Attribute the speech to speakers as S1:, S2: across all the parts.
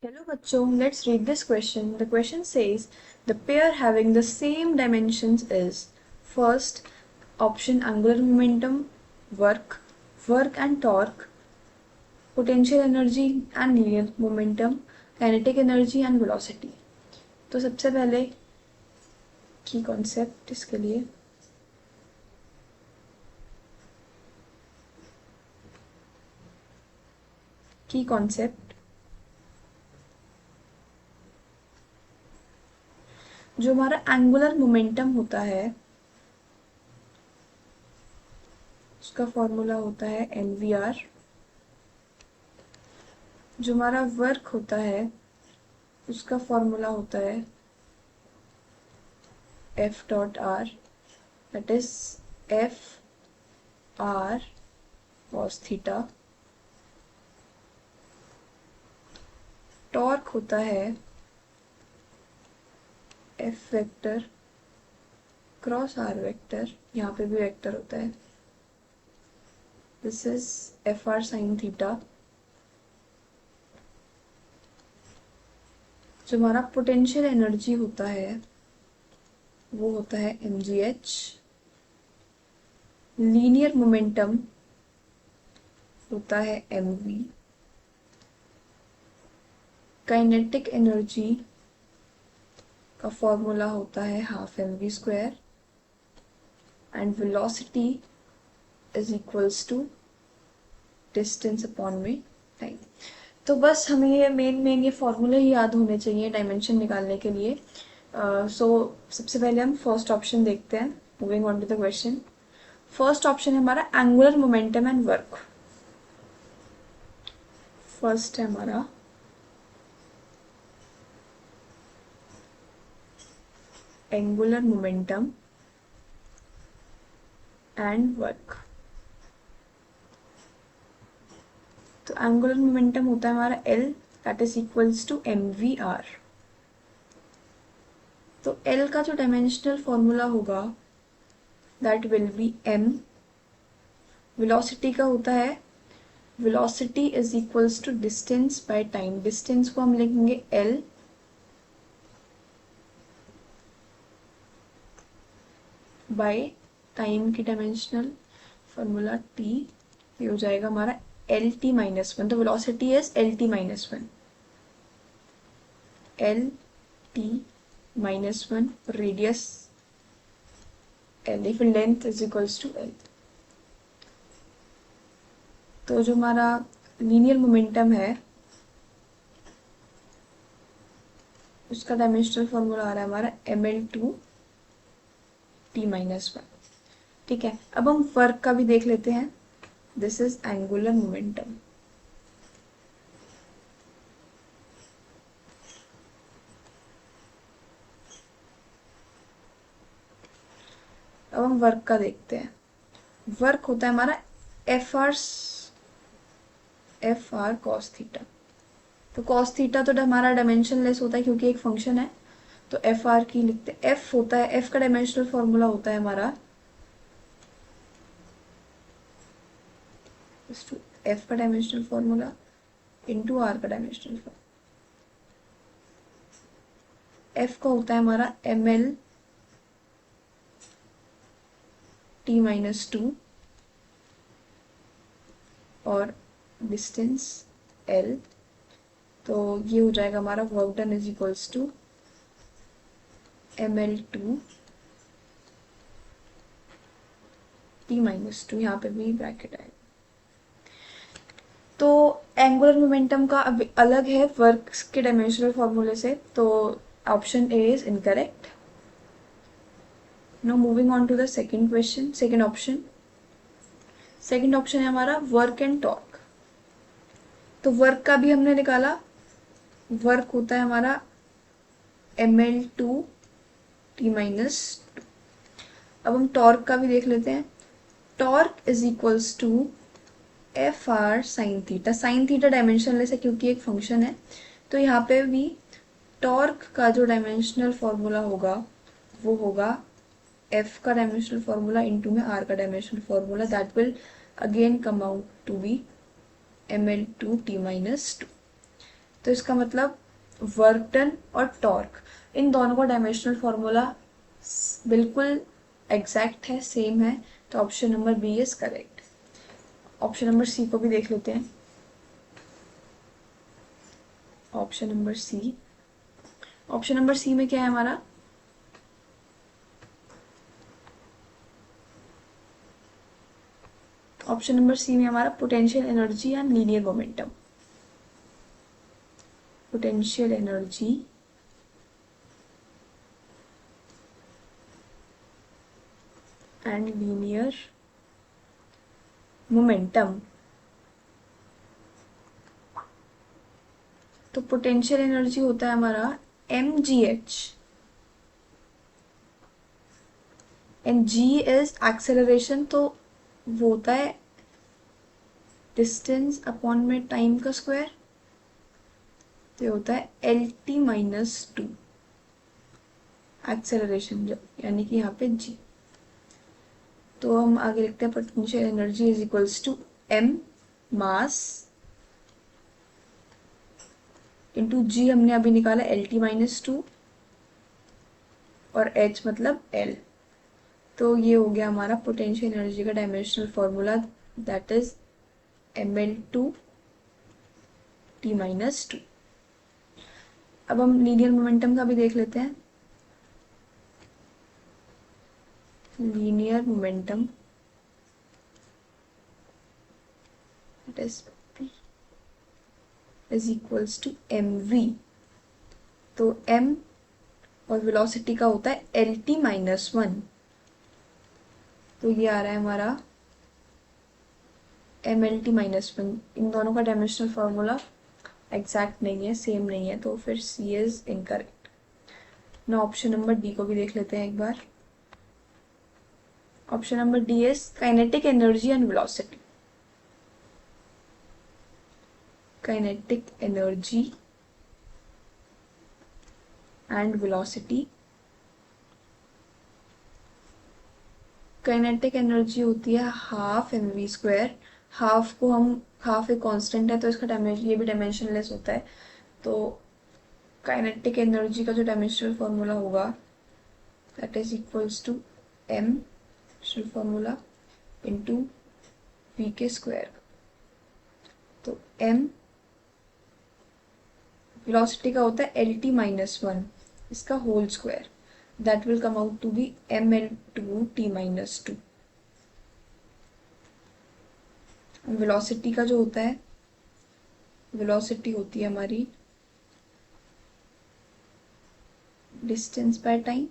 S1: Hello bachcho, let's read this question. The question says the pair having the same dimensions is first option angular momentum, work and torque, potential energy and linear momentum, kinetic energy and velocity. तो सबसे पहले की concept इसके लिए की concept जो हमारा angular momentum होता है उसका फॉर्मूला होता है NVR। जो हमारा वर्क होता है उसका फॉर्मूला होता है F.R, that is FR cos theta. Torque होता है F vector cross R vector, यहाँ पे भी वेक्टर होता है, this is FR sin theta. जो हमारा पोटेंशियल एनर्जी होता है वो होता है mgh। लीनियर मोमेंटम होता है mv। काइनेटिक एनर्जी का फॉर्मूला होता है half mv square and velocity is equals to distance upon में टाइम। तो बस हमें ये मेन ये फॉर्मूले ही याद होने चाहिए डायमेंशन निकालने के लिए। सो सबसे पहले हम फर्स्ट ऑप्शन देखते हैं। Moving on to the question, first option है हमारा angular momentum and work. First है हमारा एंगुलर मोमेंटम एंड वर्क। तो एंगुलर मोमेंटम होता है हमारा L, that is equals to mvr। तो L का जो डायमेंशनल फॉर्मूला होगा that will be m। Velocity का होता है velocity is equals to distance by time. Distance को हम लिखेंगे L बाय टाइम की डायमेंशनल फॉर्मूला T, ये हो जाएगा हमारा LT माइनस वन। तो velocity is LT minus one, LT minus one, radius L, फिर length is equals to L। तो जो हमारा लीनियर मोमेंटम है उसका डायमेंशनल फॉर्मूला आ रहा है हमारा ml2 t माइनस वन। ठीक है, अब हम वर्क का भी देख लेते हैं। This is angular momentum. अब हम वर्क का देखते हैं। वर्क होता है हमारा FR cos थीटा। तो cos थीटा तो हमारा डायमेंशन लेस होता है क्योंकि एक फंक्शन है, तो FR की लिखते हैं। F होता है, F का डायमेंशनल फॉर्मूला होता है हमारा F का डायमेंशनल फॉर्मूला इंटू R का डायमेंशनल फॉर्मूला। F का होता है हमारा ml t माइनस टू और डिस्टेंस L। तो ये हो जाएगा हमारा work done is equals to ml2 t minus two, यहाँ पे भी ब्रैकेट आएगा। तो एंगुलर मोमेंटम का अब अलग है वर्क के डायमेंशनल फॉर्मूले से, तो option A is incorrect. Now moving on to the second question, second option. Second option है हमारा वर्क एंड टॉर्क। तो वर्क का भी हमने निकाला, वर्क होता है हमारा ml2 t माइनस टू। अब हम टॉर्क का भी देख लेते हैं। Torque is equals to FR sine theta. Sine theta dimensionless है क्योंकि एक फंक्शन है, तो यहाँ पे भी टॉर्क का जो डायमेंशनल फॉर्मूला होगा वो होगा F का डायमेंशनल फॉर्मूला इंटू में R का dimensional formula, that will again come out to be ml2 t minus two. तो इसका मतलब वर्क डन और टॉर्क, इन दोनों का डायमेंशनल फॉर्मूला बिल्कुल एग्जैक्ट है, सेम है, तो option number B is correct. Option number C को भी देख लेते हैं। Option number C, option number C में क्या है हमारा, ऑप्शन नंबर सी में हमारा potential energy and linear momentum, potential energy and linear momentum. तो पोटेंशियल एनर्जी होता है हमारा mgh and g is acceleration, तो वो होता है डिस्टेंस अपॉन में टाइम का स्क्वायर, तो ये होता है LT माइनस 2 एक्सेलरेशन, यानी कि यहाँ पे g। तो हम आगे लिखते हैं potential energy is equals to m mass into g, हमने अभी निकाला LT माइनस 2 और h मतलब L। तो ये हो गया हमारा पोटेंशियल एनर्जी का dimensional formula, that is ml2 t minus 2। अब हम लीनियर मोमेंटम का भी देख लेते हैं। Linear momentum that is p is equals to mv। तो m और वेलोसिटी का होता है LT माइनस 1, तो ये आ रहा है हमारा MLT माइनस 1। इन दोनों का डायमेंशनल फॉर्मूला एग्जैक्ट नहीं है, सेम नहीं है, तो फिर C इज इनकरेक्ट ना। ऑप्शन नंबर डी को भी देख लेते हैं एक बार। Option number D is kinetic energy and velocity, kinetic energy and velocity. Kinetic energy होती है हाफ mv², हाफ को हम, हाफ एक कांस्टेंट है तो इसका डायमेंशन, ये भी डायमेंशनलेस होता है, तो काइनेटिक एनर्जी का जो डायमेंशनल फॉर्मूला होगा that is equals to m formula into v के स्क्वायर। तो m वेलोसिटी का होता है LT माइनस 1, इसका whole square, that will come out to be ml2 t minus 2। वेलोसिटी का जो होता है, वेलोसिटी होती है हमारी डिस्टेंस बाय टाइम,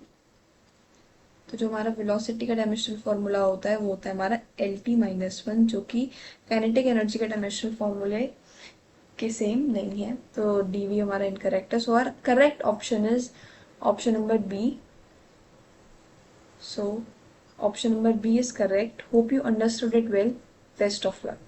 S1: तो जो हमारा वेलोसिटी का डायमेंशनल फॉर्मूला होता है वो होता है हमारा LT माइनस 1, जो कि काइनेटिक एनर्जी का डायमेंशनल फॉर्मूले के सेम नहीं है, तो DV हमारा इनकरेक्ट है। So our correct option is option number B. So option number B is correct. Hope you understood it well. Best of luck.